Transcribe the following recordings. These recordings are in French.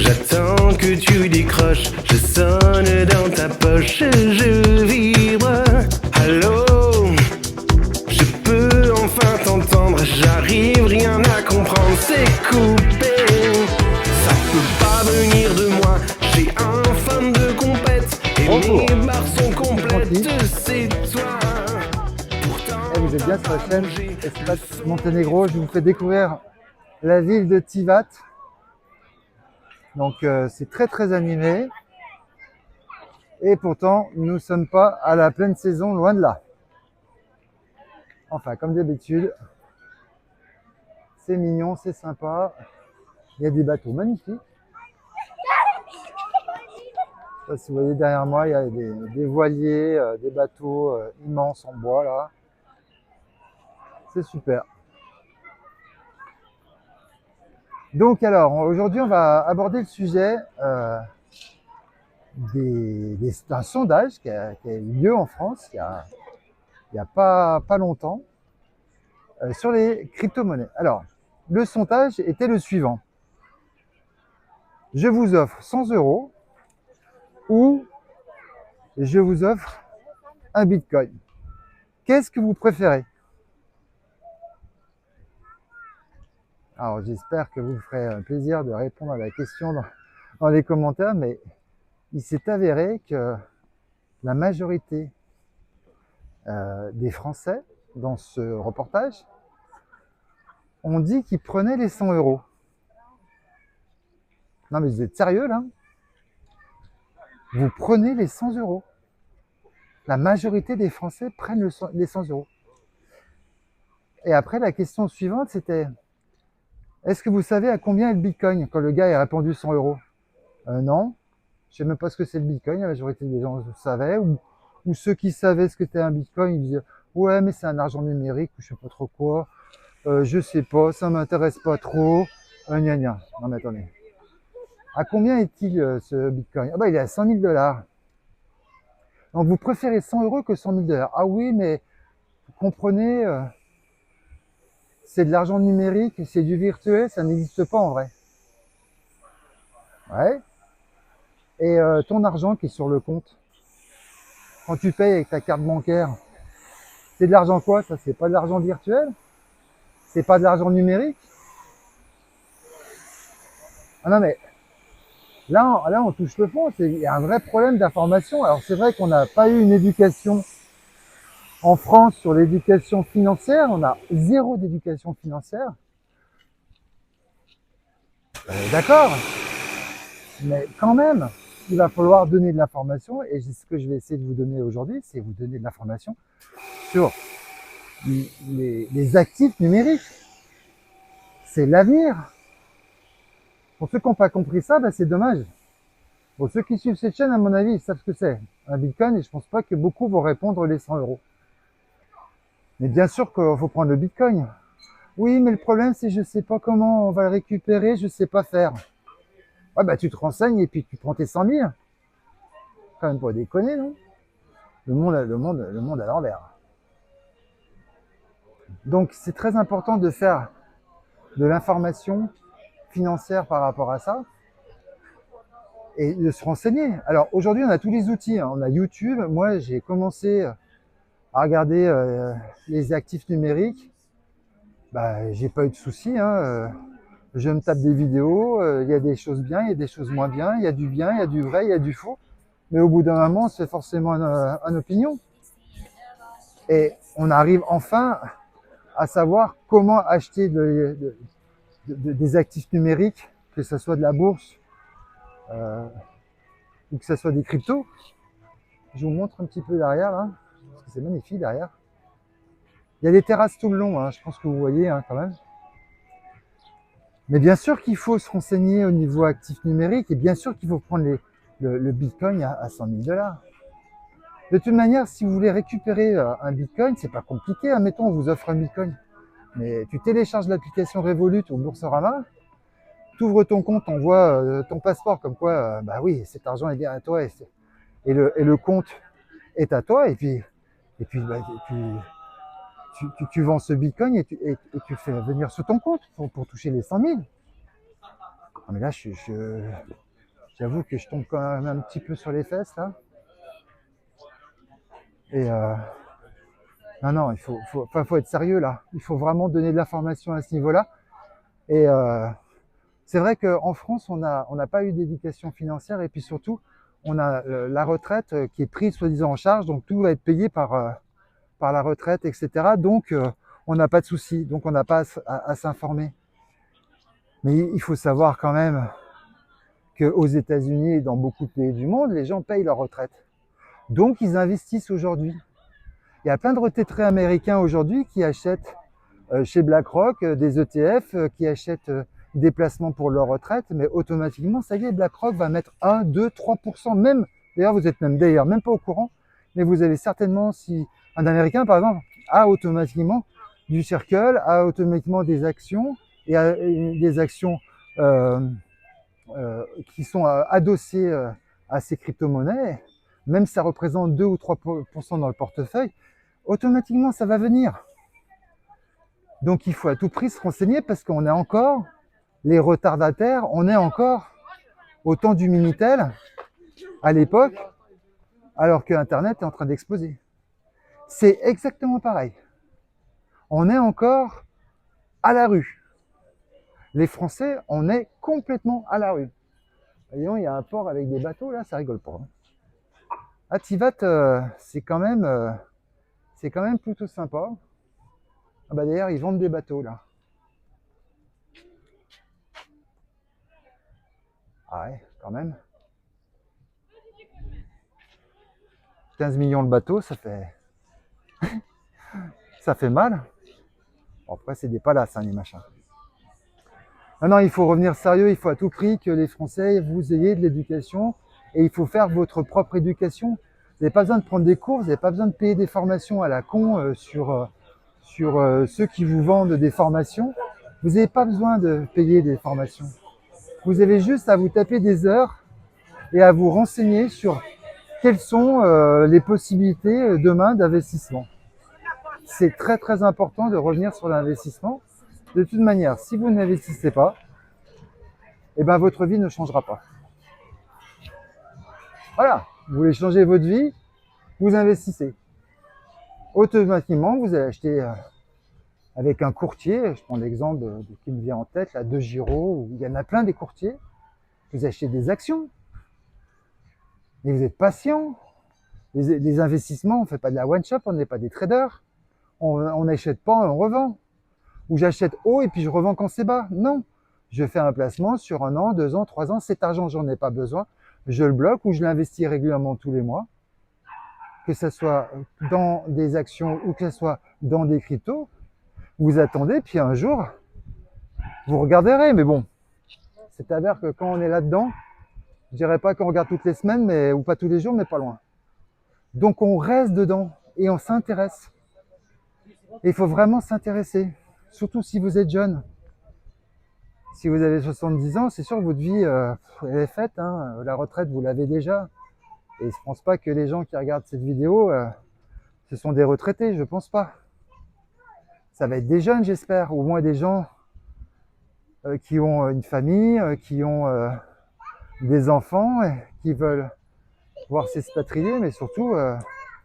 J'attends que tu décroches, je sonne dans ta poche, je vibre. Allô, je peux enfin t'entendre, j'arrive, rien à comprendre, c'est coupé. Ça peut pas venir de moi, j'ai un fan de compète et mes barres sont complètes, c'est toi. Et vous êtes bien sur la chaîne Espace Monténégro. Je vous fais découvrir la ville de Tivat. Donc c'est très animé. Et pourtant, nous ne sommes pas à la pleine saison, loin de là. Enfin, comme d'habitude, c'est mignon, c'est sympa. Il y a des bateaux magnifiques. Je sais pas si vous voyez derrière moi, il y a des voiliers, des bateaux immenses en bois là. C'est super. Donc alors, aujourd'hui on va aborder le sujet d'un sondage qui a eu lieu en France il y a pas longtemps sur les crypto-monnaies. Alors, le sondage était le suivant. Je vous offre 100 € ou je vous offre un bitcoin. Qu'est-ce que vous préférez? Alors, j'espère que vous vous ferez un plaisir de répondre à la question dans les commentaires, mais il s'est avéré que la majorité des Français dans ce reportage ont dit qu'ils prenaient les 100 €. Non mais vous êtes sérieux là? Vous prenez les 100 €. La majorité des Français prennent les 100 €. Et après la question suivante c'était: est-ce que vous savez à combien est le bitcoin? Quand le gars a répondu 100 €. Non, je sais même pas ce que c'est le bitcoin. La majorité des gens le savaient, ou ceux qui savaient ce que c'était un bitcoin, ils disaient ouais mais c'est un argent numérique ou je sais pas trop quoi. Je sais pas, ça m'intéresse pas trop. Gna gna. Non mais attendez. À combien est-il ce bitcoin? Ah bah il est à 100 000 $. Donc vous préférez 100 € que 100 000 $. Ah oui, mais vous comprenez, c'est de l'argent numérique, c'est du virtuel, ça n'existe pas en vrai. Ouais. Et ton argent qui est sur le compte, quand tu payes avec ta carte bancaire, c'est de l'argent quoi? Ça, c'est pas de l'argent virtuel? C'est pas de l'argent numérique? Ah non mais là on touche le fond, il y a un vrai problème d'information. Alors c'est vrai qu'on n'a pas eu une éducation en France sur l'éducation financière, on a zéro d'éducation financière. D'accord, mais quand même, il va falloir donner de l'information, et ce que je vais essayer de vous donner aujourd'hui, c'est vous donner de l'information sur les actifs numériques. C'est l'avenir. Pour ceux qui n'ont pas compris ça, c'est dommage. Pour ceux qui suivent cette chaîne, à mon avis, ils savent ce que c'est un bitcoin, et je pense pas que beaucoup vont répondre les 100 €. Mais bien sûr qu'il faut prendre le bitcoin. Oui, mais le problème, c'est que je sais pas comment on va le récupérer, je sais pas faire. Ouais, bah tu te renseignes et puis tu prends tes 100 000. Quand même pas déconner, non? Le monde à l'envers. Donc c'est très important de faire de l'information financière par rapport à ça et de se renseigner. Alors aujourd'hui, on a tous les outils, hein. On a YouTube. Moi, j'ai commencé à regarder les actifs numériques. Bah, j'ai pas eu de soucis, hein. Je me tape des vidéos, il y a des choses bien, il y a des choses moins bien, il y a du bien, il y a du vrai, il y a du faux. Mais au bout d'un moment, c'est forcément une opinion. Et on arrive enfin à savoir comment acheter des actifs numériques, que ce soit de la bourse ou que ce soit des cryptos. Je vous montre un petit peu derrière, là, parce que c'est magnifique derrière. Il y a des terrasses tout le long, hein, je pense que vous voyez quand même. Mais bien sûr qu'il faut se renseigner au niveau actif numérique, et bien sûr qu'il faut prendre le bitcoin à 100 000 $. De toute manière, si vous voulez récupérer un bitcoin, c'est pas compliqué. Admettons, on vous offre un bitcoin. Mais tu télécharges l'application Revolut ou Boursorama, tu ouvres ton compte, on voit ton passeport, comme quoi, bah oui, cet argent est bien à toi, et le compte est à toi, et puis bah, tu vends ce bitcoin et tu fais venir sur ton compte pour toucher les 100 000. Non, mais là, j'avoue que je tombe quand même un petit peu sur les fesses, là. Et non, faut être sérieux, là. Il faut vraiment donner de l'information à ce niveau-là. Et c'est vrai qu'en France, on n'a pas eu d'éducation financière. Et puis surtout, on a la retraite qui est prise soi-disant en charge. Donc, tout va être payé par la retraite, etc. Donc, on n'a pas de souci. Donc, on n'a pas à s'informer. Mais il faut savoir quand même qu'aux États-Unis et dans beaucoup de pays du monde, les gens payent leur retraite. Donc, ils investissent aujourd'hui. Il y a plein de retraités américains aujourd'hui qui achètent chez BlackRock des ETF, qui achètent des placements pour leur retraite, mais automatiquement, ça y est, BlackRock va mettre 1, 2, 3%, même, d'ailleurs, vous êtes même pas au courant, mais vous avez certainement, si un Américain, par exemple, a automatiquement du Circle, a automatiquement des actions, et des actions qui sont adossées à ces crypto-monnaies, même si ça représente 2 ou 3% dans le portefeuille, automatiquement, ça va venir. Donc, il faut à tout prix se renseigner parce qu'on est encore les retardataires, on est encore au temps du Minitel, à l'époque, alors que Internet est en train d'exploser. C'est exactement pareil. On est encore à la rue. Les Français, on est complètement à la rue. Voyons, il y a un port avec des bateaux, là, ça rigole pas. À Tivat, c'est quand même plutôt sympa. Ah bah d'ailleurs, ils vendent des bateaux, là. Ah ouais, quand même. 15 millions de bateaux, ça fait mal. Bon, après, c'est des palaces, hein, les machins. Non, il faut revenir sérieux, il faut à tout prix que les Français, vous ayez de l'éducation et il faut faire votre propre éducation. Vous n'avez pas besoin de prendre des cours, vous n'avez pas besoin de payer des formations à la con sur ceux qui vous vendent des formations. Vous n'avez pas besoin de payer des formations. Vous avez juste à vous taper des heures et à vous renseigner sur quelles sont les possibilités demain d'investissement. C'est très très important de revenir sur l'investissement. De toute manière, si vous n'investissez pas, eh ben votre vie ne changera pas. Voilà, vous voulez changer votre vie, vous investissez. Automatiquement, vous allez acheter avec un courtier, je prends l'exemple qui me vient en tête, là, de Giraud, où il y en a plein des courtiers, vous achetez des actions, et vous êtes patient. Les investissements, on ne fait pas de la one-shop, on n'est pas des traders, on n'achète pas, on revend. Ou j'achète haut et puis je revends quand c'est bas. Non, je fais un placement sur 1 an, 2 ans, 3 ans, cet argent, j'en ai pas besoin, je le bloque ou je l'investis régulièrement tous les mois, que ce soit dans des actions ou que ce soit dans des cryptos. Vous attendez, puis un jour, vous regarderez. Mais bon, c'est avère que quand on est là-dedans, je dirais pas qu'on regarde toutes les semaines, mais ou pas tous les jours, mais pas loin. Donc on reste dedans et on s'intéresse. Il faut vraiment s'intéresser, surtout si vous êtes jeune. Si vous avez 70 ans, c'est sûr que votre vie elle est faite. Hein. La retraite, vous l'avez déjà. Et je ne pense pas que les gens qui regardent cette vidéo, ce sont des retraités, je ne pense pas. Ça va être des jeunes, j'espère, ou au moins des gens qui ont une famille, qui ont des enfants, qui veulent voir s'expatrier, mais surtout,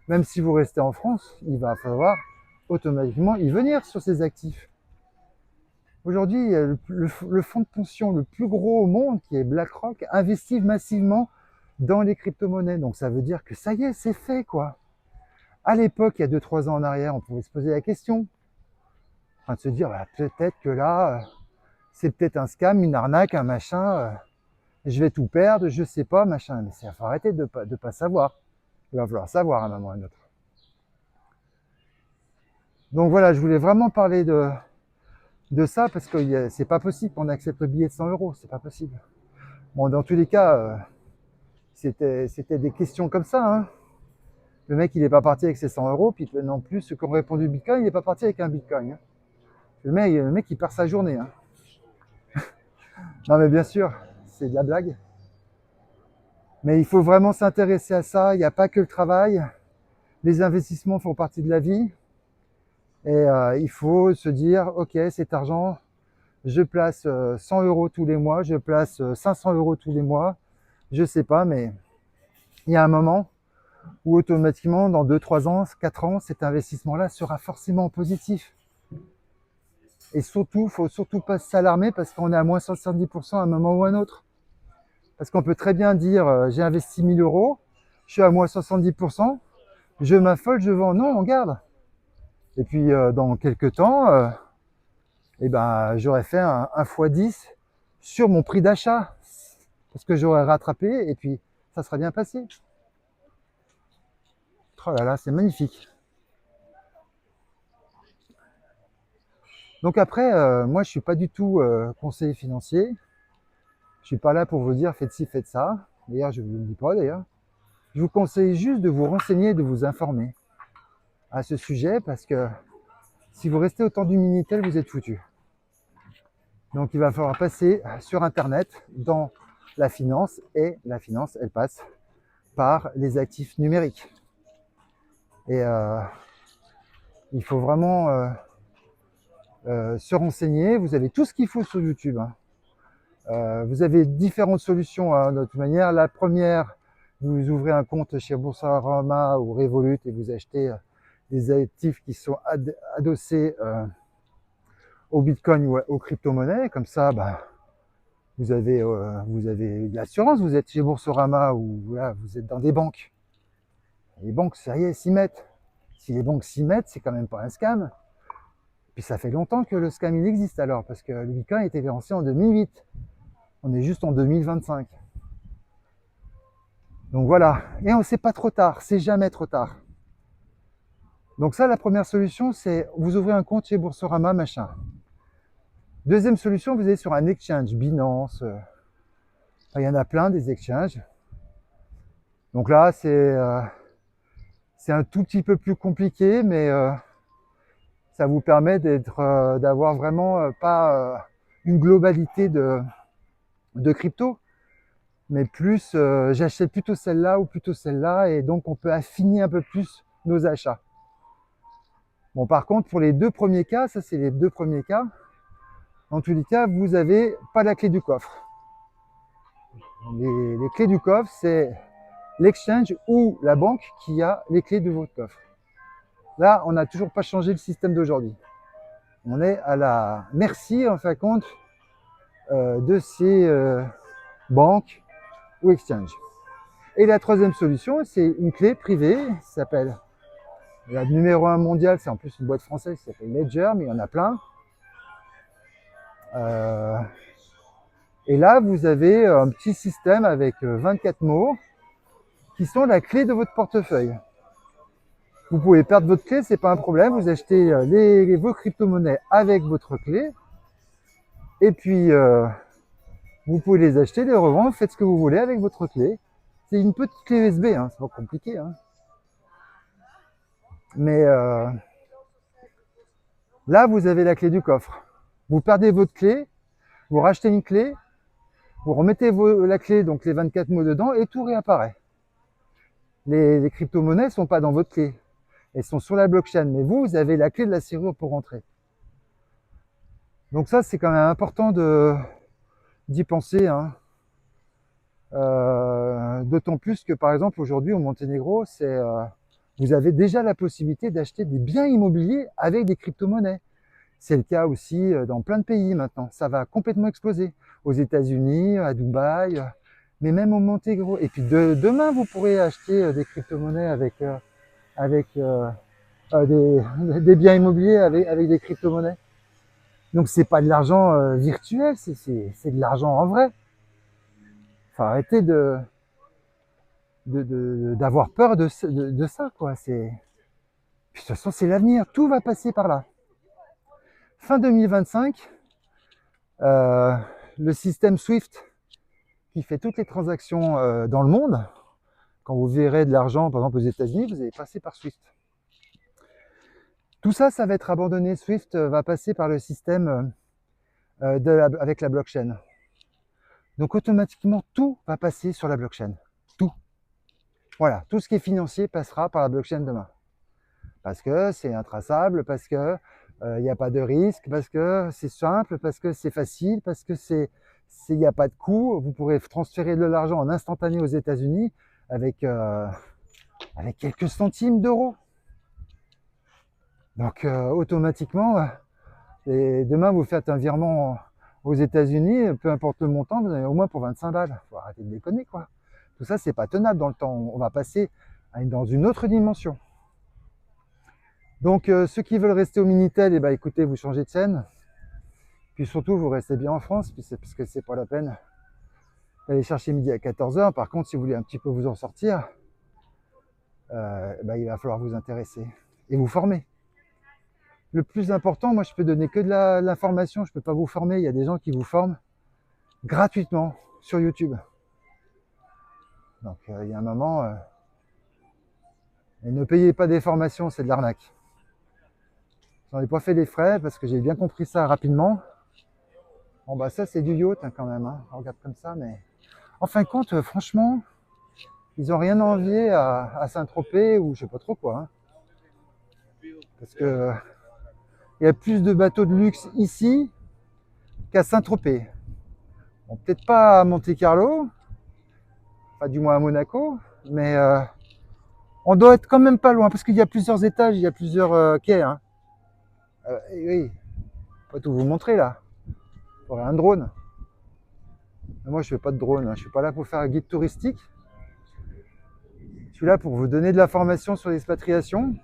même si vous restez en France, il va falloir automatiquement y venir sur ces actifs. Aujourd'hui, le fonds de pension le plus gros au monde, qui est BlackRock, investit massivement dans les crypto-monnaies. Donc ça veut dire que ça y est, c'est fait, quoi. À l'époque, il y a 2-3 ans en arrière, on pouvait se poser la question. Enfin, de se dire, bah, peut-être que là, c'est peut-être un scam, une arnaque, un machin, je vais tout perdre, je sais pas, machin. Mais il faut arrêter de pas savoir. Il va falloir savoir à un moment ou à un autre. Donc voilà, je voulais vraiment parler de ça parce que c'est pas possible qu'on accepte le billet de 100 euros, c'est pas possible. Bon, dans tous les cas, c'était des questions comme ça. Hein. Le mec, il n'est pas parti avec ses 100 euros, puis non plus, ceux qui ont répondu Bitcoin, il n'est pas parti avec un Bitcoin. Hein. Le mec, il perd sa journée. Hein. Non, mais bien sûr, c'est de la blague. Mais il faut vraiment s'intéresser à ça. Il n'y a pas que le travail. Les investissements font partie de la vie. Et il faut se dire, ok, cet argent, je place 100 euros tous les mois, je place 500 euros tous les mois, je sais pas, mais il y a un moment où automatiquement, dans 2, 3 ans, 4 ans, cet investissement-là sera forcément positif. Et surtout, faut surtout pas s'alarmer parce qu'on est à moins 70% à un moment ou à un autre. Parce qu'on peut très bien dire, j'ai investi 1000 euros, je suis à moins 70%, je m'affole, je vends. Non, on garde. Et puis, dans quelques temps, eh ben, j'aurais fait un x10 sur mon prix d'achat. Parce que j'aurais rattrapé et puis ça sera bien passé. Oh là là, c'est magnifique. Donc après, moi je suis pas du tout conseiller financier. Je suis pas là pour vous dire faites ci, faites ça. D'ailleurs, je ne vous le dis pas d'ailleurs. Je vous conseille juste de vous renseigner, de vous informer à ce sujet parce que si vous restez au temps du Minitel, vous êtes foutu. Donc il va falloir passer sur Internet dans la finance et la finance, elle passe par les actifs numériques. Et il faut vraiment se renseigner. Vous avez tout ce qu'il faut sur YouTube. Vous avez différentes solutions de toute manière. La première, vous ouvrez un compte chez Boursorama ou Revolut et vous achetez des actifs qui sont adossés au Bitcoin ou aux crypto-monnaies. Comme ça, vous avez de l'assurance. Vous êtes chez Boursorama ou voilà, vous êtes dans des banques. Les banques, ça y est, s'y mettent. Si les banques s'y mettent, c'est quand même pas un scam. Puis ça fait longtemps que le scam il existe alors, parce que le Bitcoin a été lancé en 2008. On est juste en 2025. Donc voilà. Et on sait pas trop tard, c'est jamais trop tard. Donc ça, la première solution, c'est vous ouvrez un compte chez Boursorama, machin. Deuxième solution, vous allez sur un exchange, Binance. Il y en a plein des exchanges. Donc là, c'est un tout petit peu plus compliqué, mais ça vous permet d'avoir vraiment pas une globalité de crypto, mais plus j'achète plutôt celle-là ou plutôt celle-là, et donc on peut affiner un peu plus nos achats. Bon, par contre, pour les deux premiers cas, ça c'est les deux premiers cas, en tous les cas, vous n'avez pas la clé du coffre. Les clés du coffre, c'est l'exchange ou la banque qui a les clés de votre coffre. Là, on n'a toujours pas changé le système d'aujourd'hui. On est à la merci, en fin de compte, de ces banques ou exchange. Et la troisième solution, c'est une clé privée, qui s'appelle la numéro 1 mondiale, c'est en plus une boîte française qui s'appelle Ledger, mais il y en a plein. Et là, vous avez un petit système avec 24 mots qui sont la clé de votre portefeuille. Vous pouvez perdre votre clé, c'est pas un problème. Vous achetez vos crypto-monnaies avec votre clé. Et puis, vous pouvez les acheter, les revendre, faites ce que vous voulez avec votre clé. C'est une petite clé USB, hein, c'est pas compliqué. Hein. Mais là, vous avez la clé du coffre. Vous perdez votre clé, vous rachetez une clé, vous remettez la clé, donc les 24 mots dedans, et tout réapparaît. Les crypto-monnaies ne sont pas dans votre clé. Elles sont sur la blockchain, mais vous avez la clé de la serrure pour rentrer. Donc ça, c'est quand même important d'y penser. Hein. D'autant plus que, par exemple, aujourd'hui, au Monténégro, vous avez déjà la possibilité d'acheter des biens immobiliers avec des crypto-monnaies. C'est le cas aussi dans plein de pays maintenant. Ça va complètement exploser. Aux États-Unis, à Dubaï, mais même au Monténégro. Et puis demain, vous pourrez acheter des crypto-monnaies avec des biens immobiliers avec des crypto-monnaies. Donc c'est pas de l'argent virtuel, c'est de l'argent en vrai. Faut arrêter d'avoir peur de ça, quoi. Puis de toute façon, c'est l'avenir. Tout va passer par là. Fin 2025, le système SWIFT qui fait toutes les transactions dans le monde, quand vous verrez de l'argent, par exemple aux États-Unis, vous allez passer par SWIFT. Tout ça, ça va être abandonné. SWIFT va passer par le système avec la blockchain. Donc automatiquement, tout va passer sur la blockchain. Tout. Voilà, tout ce qui est financier passera par la blockchain demain. Parce que c'est intraçable, parce que Il n'y a pas de risque, parce que c'est simple, parce que c'est facile, parce que il n'y a pas de coût. Vous pourrez transférer de l'argent en instantané aux États-Unis avec quelques centimes d'euros. Donc automatiquement, et demain vous faites un virement aux États-Unis, peu importe le montant, vous avez au moins pour 25 balles. Faut arrêter de déconner, quoi. Tout ça, c'est pas tenable dans le temps. On va passer dans une autre dimension. Donc ceux qui veulent rester au Minitel, écoutez, vous changez de chaîne. Puis surtout, vous restez bien en France, parce que c'est pas la peine d'aller chercher midi à 14h. Par contre, si vous voulez un petit peu vous en sortir, il va falloir vous intéresser et vous former. Le plus important, moi je peux donner que de l'information, je peux pas vous former. Il y a des gens qui vous forment gratuitement sur YouTube. Donc il y a un moment, et ne payez pas des formations, c'est de l'arnaque. J'en ai pas fait des frais parce que j'ai bien compris ça rapidement. Bon bah ça c'est du yacht quand même, hein. On regarde comme ça, mais en fin de compte, franchement, ils ont rien envié à Saint-Tropez ou je sais pas trop quoi. Hein. Parce que il y a plus de bateaux de luxe ici qu'à Saint-Tropez. Bon, peut-être pas à Monte-Carlo, pas du moins à Monaco, mais on doit être quand même pas loin parce qu'il y a plusieurs étages, il y a plusieurs quais. Hein. Oui, pas tout vous montrer là. Il faudrait un drone. Mais moi, je fais pas de drone. Hein. Je suis pas là pour faire un guide touristique. Je suis là pour vous donner de l'information sur l'expatriation.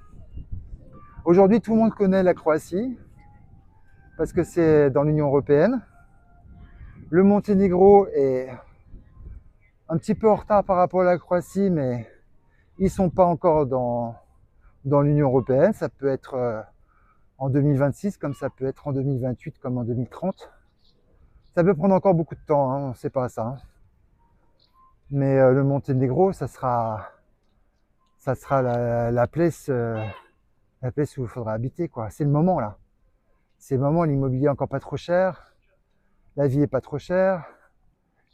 Aujourd'hui, tout le monde connaît la Croatie parce que c'est dans l'Union européenne. Le Monténégro est un petit peu en retard par rapport à la Croatie, mais ils sont pas encore dans l'Union européenne. Ça peut être en 2026, comme ça peut être en 2028, comme en 2030. Ça peut prendre encore beaucoup de temps, hein, on ne sait pas ça. Hein. Mais le Monténégro, ça sera la place où il faudra habiter, quoi. C'est le moment là. C'est le moment, l'immobilier est encore pas trop cher, la vie est pas trop chère,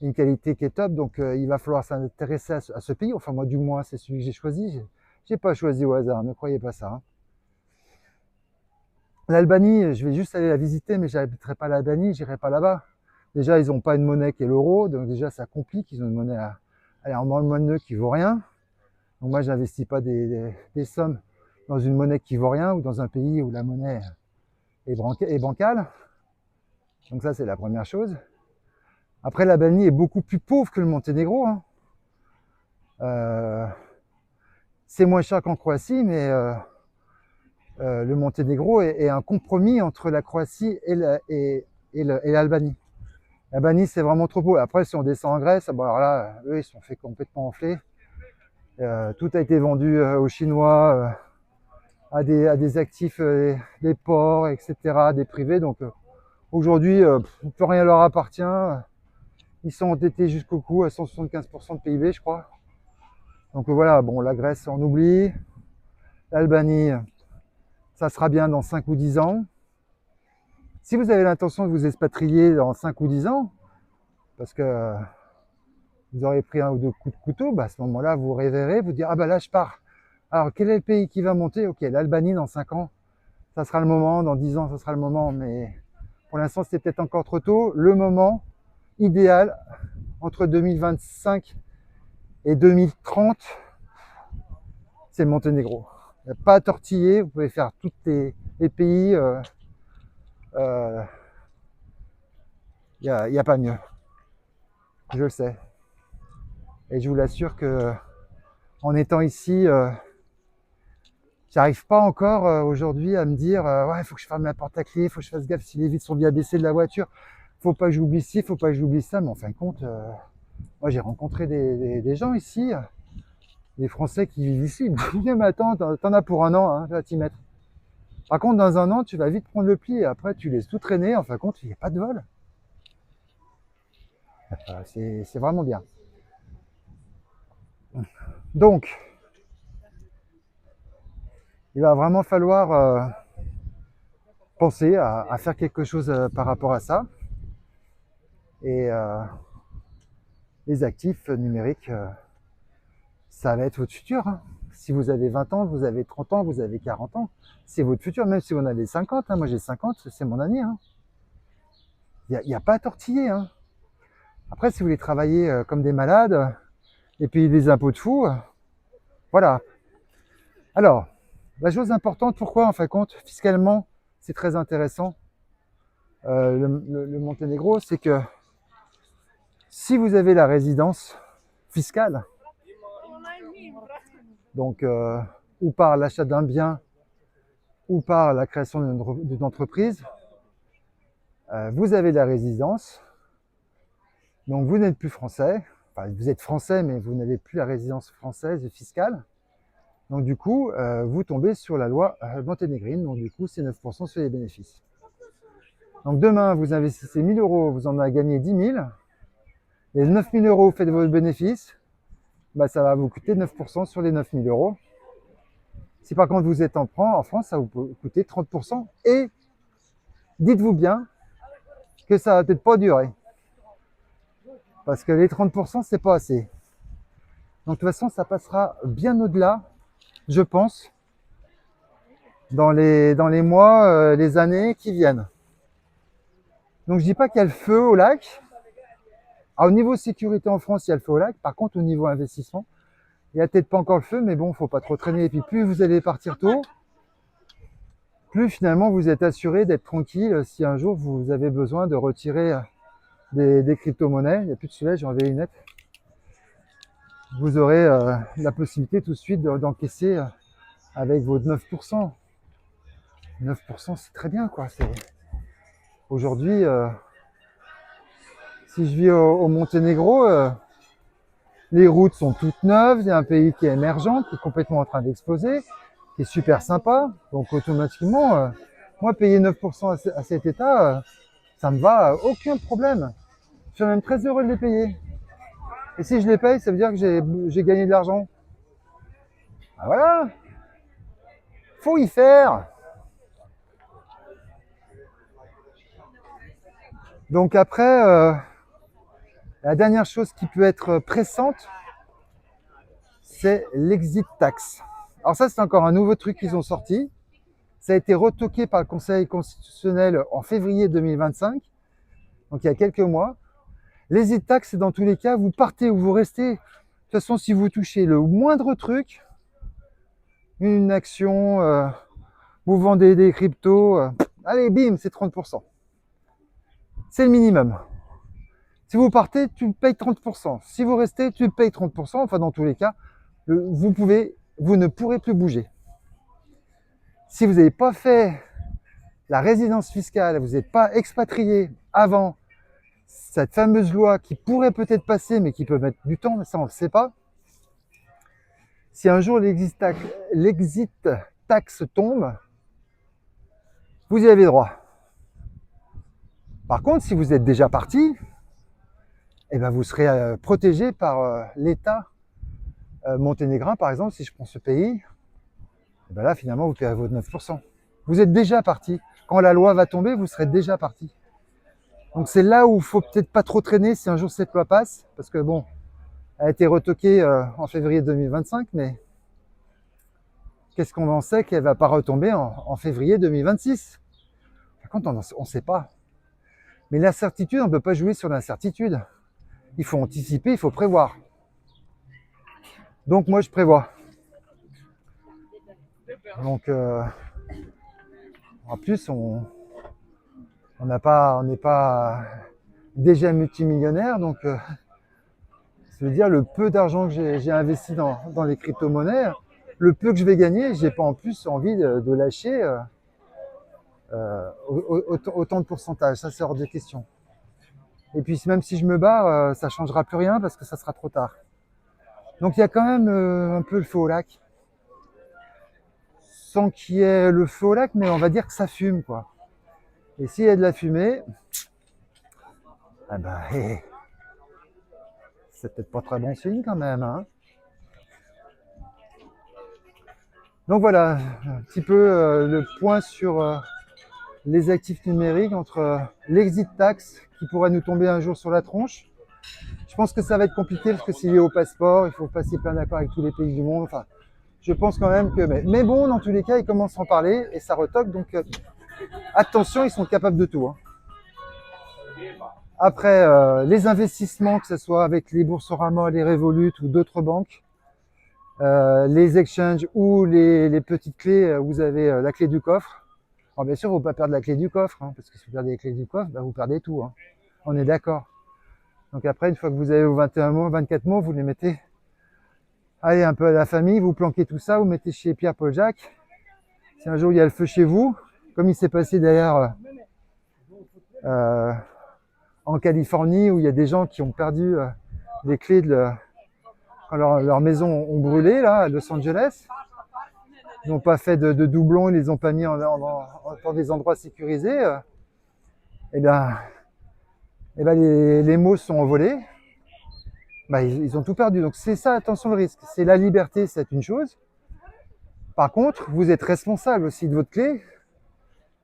une qualité qui est top, donc il va falloir s'intéresser à ce pays. Enfin moi du moins, c'est celui que j'ai choisi. J'ai pas choisi au hasard, ne croyez pas ça. Hein. L'Albanie, je vais juste aller la visiter, mais j'habiterai pas l'Albanie, j'irai pas là-bas. Déjà, ils n'ont pas une monnaie qui est l'euro, donc déjà ça complique. Ils ont une monnaie en monnaie qui vaut rien. Donc moi, j'investis pas des sommes dans une monnaie qui vaut rien ou dans un pays où la monnaie est bancale. Donc ça, c'est la première chose. Après, l'Albanie est beaucoup plus pauvre que le Monténégro. Hein. C'est moins cher qu'en Croatie, mais le Monténégro est un compromis entre la Croatie et l'Albanie. L'Albanie, c'est vraiment trop beau. Après, si on descend en Grèce, bon, alors là, eux, ils sont fait complètement enfler. Tout a été vendu aux Chinois, à des actifs, des ports, etc., des privés. Donc aujourd'hui, plus rien leur appartient. Ils sont endettés jusqu'au cou à 175% de PIB, je crois. Donc voilà, bon, la Grèce, on oublie. L'Albanie, ça sera bien dans 5 ou 10 ans. Si vous avez l'intention de vous expatrier dans 5 ou 10 ans, parce que vous aurez pris un ou deux coups de couteau, à ce moment-là, vous réveillerez, vous direz, ah là, je pars. Alors, quel est le pays qui va monter? Ok, l'Albanie dans 5 ans, ça sera le moment, dans 10 ans, ça sera le moment, mais pour l'instant, c'est peut-être encore trop tôt. Le moment idéal, entre 2025 et 2030, c'est le Monténégro. Il n'y a pas à tortiller, vous pouvez faire tous les pays, il n'y a pas mieux. Je le sais. Et je vous l'assure que en étant ici, j'arrive pas encore aujourd'hui à me dire ouais, il faut que je ferme la porte à clé, il faut que je fasse gaffe si les vitres sont bien baissées de la voiture, faut pas que j'oublie ci, faut pas que j'oublie ça. Mais en fin de compte, moi j'ai rencontré des gens ici, des Français qui vivent ici. Ils me disent mais attends, t'en as pour un an, hein, tu vas t'y mettre. Par contre, dans un an, tu vas vite prendre le pli et après tu laisses tout traîner. En fin de compte, il n'y a pas de vol. C'est vraiment bien. Donc, il va vraiment falloir penser à faire quelque chose par rapport à ça. Et les actifs numériques, ça va être votre futur. Hein. Si vous avez 20 ans, vous avez 30 ans, vous avez 40 ans, c'est votre futur, même si vous en avez 50. Hein, moi j'ai 50, c'est mon année. Hein. Il n'y a pas à tortiller. Hein. Après, si vous voulez travailler comme des malades et payer des impôts de fou, voilà. Alors, la chose importante, pourquoi en fin de compte, fiscalement, c'est très intéressant, le Monténégro, c'est que si vous avez la résidence fiscale, donc ou par l'achat d'un bien, ou par la création d'une entreprise, vous avez la résidence, donc vous n'êtes plus français, enfin vous êtes français mais vous n'avez plus la résidence française fiscale, donc du coup vous tombez sur la loi monténégrine, donc du coup c'est 9% sur les bénéfices. Donc demain vous investissez 1000 euros, vous en avez gagné 10 000, les 9 000 euros faites vos bénéfices, bah, ça va vous coûter 9% sur les 9 000 euros. Si par contre vous êtes en France, ça va vous coûter 30%. Et dites-vous bien que ça va peut-être pas durer. Parce que les 30%, c'est pas assez. Donc de toute façon, ça passera bien au-delà, je pense, dans les mois, les années qui viennent. Donc je dis pas qu'il y a le feu au lac. Alors, au niveau sécurité en France, il y a le feu au lac. Par contre, au niveau investissement, il n'y a peut-être pas encore le feu, mais bon, faut pas trop traîner. Et puis plus vous allez partir tôt, plus finalement vous êtes assuré d'être tranquille si un jour vous avez besoin de retirer des crypto-monnaies. Il n'y a plus de soleil, j'ai enlevé les lunettes. Vous aurez la possibilité tout de suite d'encaisser avec vos 9%. 9%, c'est très bien, quoi. Aujourd'hui, si je vis au Monténégro, les routes sont toutes neuves, il y a un pays qui est émergent, qui est complètement en train d'exploser, qui est super sympa. Donc automatiquement, moi payer 9% à cet état, ça me va, aucun problème. Je suis même très heureux de les payer. Et si je les paye, ça veut dire que j'ai gagné de l'argent. Ah, voilà, faut y faire. Donc après, la dernière chose qui peut être pressante, c'est l'exit tax. Alors ça, c'est encore un nouveau truc qu'ils ont sorti. Ça a été retoqué par le Conseil constitutionnel en février 2025, donc il y a quelques mois. L'exit tax, c'est dans tous les cas, vous partez ou vous restez. De toute façon, si vous touchez le moindre truc, une action, vous vendez des cryptos, allez, bim, c'est 30%. C'est le minimum. Si vous partez, tu payes 30%. Si vous restez, tu payes 30%. Enfin, dans tous les cas, vous ne pourrez plus bouger. Si vous n'avez pas fait la résidence fiscale, vous n'êtes pas expatrié avant cette fameuse loi qui pourrait peut-être passer, mais qui peut mettre du temps, mais ça on ne le sait pas. Si un jour l'exit tax tombe, vous y avez droit. Par contre, si vous êtes déjà parti, eh ben vous serez protégé par l'État monténégrin, par exemple, si je prends ce pays, et ben là, finalement, vous paierez votre 9%. Vous êtes déjà parti. Quand la loi va tomber, vous serez déjà parti. Donc c'est là où il faut peut-être pas trop traîner si un jour cette loi passe, parce que bon, elle a été retoquée en février 2025, mais qu'est-ce qu'on en sait qu'elle va pas retomber en février 2026? Par contre, on ne sait pas. Mais l'incertitude, on ne peut pas jouer sur l'incertitude. Il faut anticiper, il faut prévoir. Donc moi, je prévois. Donc, en plus, on n'est pas déjà multimillionnaire, donc ça veut dire le peu d'argent que j'ai investi dans les crypto-monnaies, le peu que je vais gagner, j'ai pas en plus envie de lâcher autant de pourcentage. Ça, c'est hors de question. Et puis même si je me barre, ça changera plus rien parce que ça sera trop tard. Donc il y a quand même un peu le feu au lac. Sans qu'il y ait le feu au lac, mais on va dire que ça fume, quoi. Et s'il y a de la fumée, eh ben, c'est peut-être pas très bon signe quand même, hein. Donc voilà, un petit peu le point sur les actifs numériques entre l'exit tax qui pourrait nous tomber un jour sur la tronche. Je pense que ça va être compliqué parce que c'est lié au passeport, il faut passer plein d'accords avec tous les pays du monde. Enfin, Je pense quand même que... Mais bon, dans tous les cas, ils commencent à en parler et ça retoque. Donc, attention, ils sont capables de tout. Hein. Après, les investissements, que ce soit avec les Boursorama, les Revolut ou d'autres banques, les exchanges ou les petites clés, vous avez la clé du coffre. Alors bien sûr, il ne faut pas perdre la clé du coffre, hein, parce que si vous perdez la clé du coffre, bah, vous perdez tout. Hein. On est d'accord. Donc après, une fois que vous avez vos 21 mots, 24 mots, vous les mettez, allez, un peu à la famille, vous planquez tout ça, vous mettez chez Pierre-Paul Jacques. Si un jour il y a le feu chez vous, comme il s'est passé d'ailleurs en Californie, où il y a des gens qui ont perdu les clés quand leur maison ont brûlé, là, à Los Angeles. Ils n'ont pas fait de doublons, ils les ont pas mis dans des endroits sécurisés. Et bien, les mots sont envolés. Bah, ils ont tout perdu. Donc c'est ça, attention le risque. C'est la liberté, c'est une chose. Par contre, vous êtes responsable aussi de votre clé.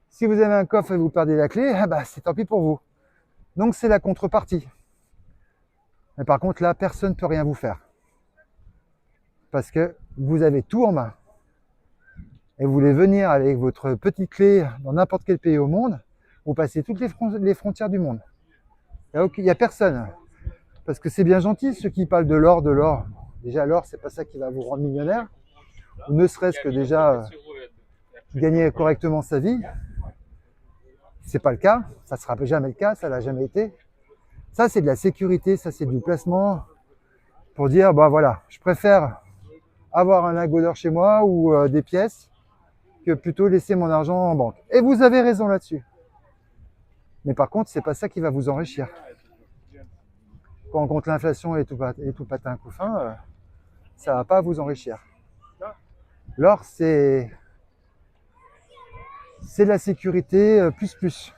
Si vous avez un coffre et vous perdez la clé, bah, c'est tant pis pour vous. Donc c'est la contrepartie. Mais par contre là, personne ne peut rien vous faire. Parce que vous avez tout en main. Et vous voulez venir avec votre petite clé dans n'importe quel pays au monde, vous passez toutes les frontières du monde. Il n'y a personne. Parce que c'est bien gentil ceux qui parlent de l'or, de l'or. Déjà l'or, c'est pas ça qui va vous rendre millionnaire. Ou ne serait-ce que déjà gagner correctement sa vie. C'est pas le cas, ça sera jamais le cas, ça l'a jamais été. Ça c'est de la sécurité, ça c'est du placement pour dire bah voilà, je préfère avoir un lingot d'or chez moi ou des pièces que plutôt laisser mon argent en banque. Et vous avez raison là-dessus. Mais par contre, c'est pas ça qui va vous enrichir. Quand on compte l'inflation et tout patin couffin, ça va pas vous enrichir. L'or c'est la sécurité plus.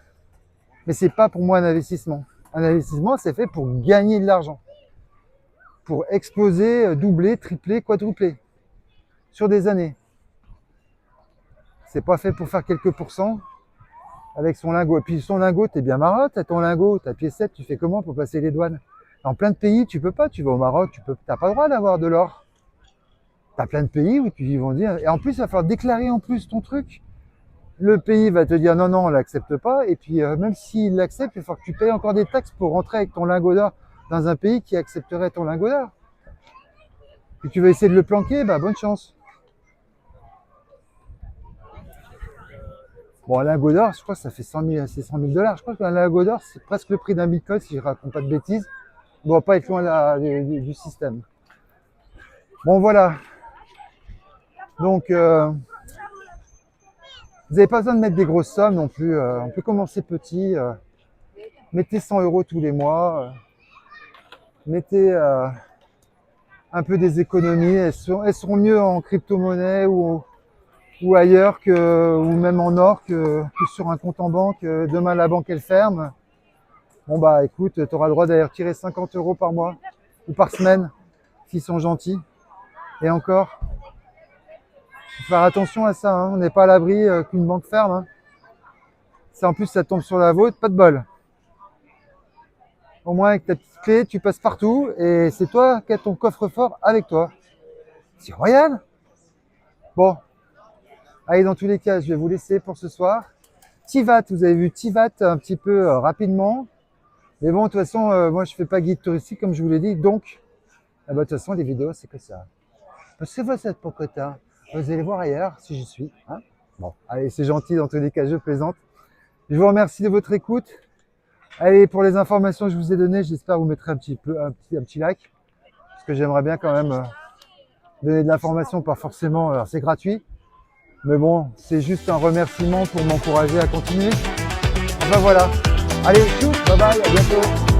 Mais c'est pas pour moi un investissement. Un investissement, c'est fait pour gagner de l'argent. Pour exploser, doubler, tripler, quadrupler. Sur des années. C'est pas fait pour faire quelques pourcents avec son lingot. Et puis son lingot, t'es bien marotte, t'as ton lingot, ta piécette, tu fais comment pour passer les douanes? Dans plein de pays, tu peux pas. Tu vas au Maroc, t'as pas le droit d'avoir de l'or. T'as plein de pays où ils vont dire... Et en plus, il va falloir déclarer en plus ton truc. Le pays va te dire non, on l'accepte pas. Et puis, même s'il l'accepte, il va falloir que tu payes encore des taxes pour rentrer avec ton lingot d'or dans un pays qui accepterait ton lingot d'or. Et tu vas essayer de le planquer, bah bonne chance. Bon, un lingot d'or, je crois que ça fait 100 000 $. Je crois qu'un lingot d'or, c'est presque le prix d'un bitcoin, si je raconte pas de bêtises. On ne doit pas être loin du système. Bon, voilà. Donc, vous n'avez pas besoin de mettre des grosses sommes non plus. On peut commencer petit. Mettez 100 € tous les mois. Mettez un peu des économies. Elles seront mieux en crypto-monnaie ou ailleurs, ou même en or que sur un compte en banque. Demain, la banque, elle ferme. Bon, bah écoute, tu auras le droit d'aller retirer 50 € par mois ou par semaine, s'ils sont gentils. Et encore, faut faire attention à ça, hein. On n'est pas à l'abri qu'une banque ferme. Hein. Si en plus ça tombe sur la vôtre, pas de bol. Au moins avec ta petite clé, tu passes partout et c'est toi qui as ton coffre-fort avec toi. C'est royal. Bon, allez, dans tous les cas, je vais vous laisser pour ce soir. Tivat, vous avez vu Tivat un petit peu rapidement. Mais bon, de toute façon, moi je fais pas guide touristique comme je vous l'ai dit, donc, de toute façon, les vidéos, c'est que ça. C'est vous cette pocota. Vous allez voir ailleurs si j'y suis. Hein, bon, allez, c'est gentil, dans tous les cas, je plaisante. Je vous remercie de votre écoute. Allez, pour les informations que je vous ai données, j'espère vous mettre un petit like. Parce que j'aimerais bien quand même donner de l'information, pas forcément, alors c'est gratuit. Mais bon, c'est juste un remerciement pour m'encourager à continuer. Enfin voilà. Allez, tchou, bye bye, à bientôt.